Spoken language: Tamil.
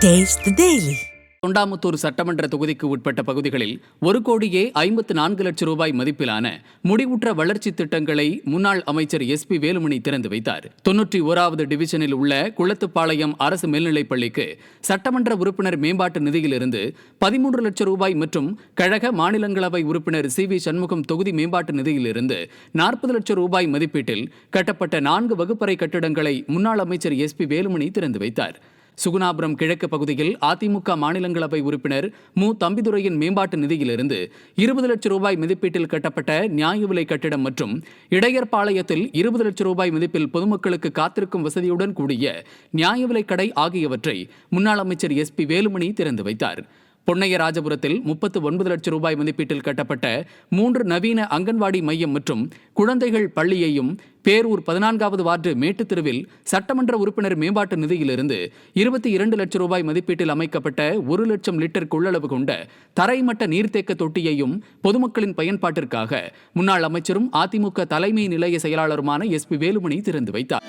Taste the Daily. தொண்டாமுத்தூர் சட்டமன்ற தொகுதிக்கு உட்பட்ட பகுதிகளில் 1,54,00,000 ரூபாய் மதிப்பிலான முடிவுற்ற வளர்ச்சி திட்டங்களை முன்னாள் அமைச்சர் SP வேலுமணி திறந்து வைத்தார். 91வது டிவிஷனில் உள்ள குளத்துப்பாளையம் அரசு மேல்நிலைப் பள்ளிக்கு சட்டமன்ற உறுப்பினர் மேம்பாட்டு நிதியிலிருந்து 13 லட்சம் ரூபாய் மற்றும் கழக மாநிலங்களவை உறுப்பினர் CV சண்முகம் தொகுதி மேம்பாட்டு நிதியிலிருந்து 40 லட்சம் ரூபாய் மதிப்பீட்டில் கட்டப்பட்ட 4 வகுப்பறை கட்டிடங்களை முன்னாள் அமைச்சர் SP வேலுமணி திறந்து வைத்தார். சுகுணாபுரம் கிழக்கு பகுதியில் அதிமுக மாநிலங்களவை உறுப்பினர் மு. தம்பிதுரையின் மேம்பாட்டு நிதியிலிருந்து 20 லட்சம் ரூபாய் மதிப்பீட்டில் கட்டப்பட்ட நியாய விலை கட்டிடம் மற்றும் இடையர்பாளையத்தில் 20 லட்சம் ரூபாய் மதிப்பில் பொதுமக்களுக்கு காத்திருக்கும் வசதியுடன் கூடிய நியாய விலை கடை ஆகியவற்றை முன்னாள் அமைச்சர் SP வேலுமணி திறந்து வைத்தார். பொன்னையராஜபுரத்தில் 39 லட்சம் ரூபாய் மதிப்பீட்டில் கட்டப்பட்ட 3 நவீன அங்கன்வாடி மையம் மற்றும் குழந்தைகள் பள்ளியையும் பேரூர் 14வது வார்டு மேட்டுத்தெருவில் சட்டமன்ற உறுப்பினர் மேம்பாட்டு நிதியிலிருந்து 22 லட்சம் ரூபாய் மதிப்பீட்டில் அமைக்கப்பட்ட 1 லட்சம் லிட்டர் கொள்ளளவு கொண்ட தரைமட்ட நீர்த்தேக்க தொட்டியையும் பொதுமக்களின் பயன்பாட்டிற்காக முன்னாள் அமைச்சரும் அதிமுக தலைமை நிலைய செயலாளருமான SP வேலுமணி திறந்து வைத்தார்.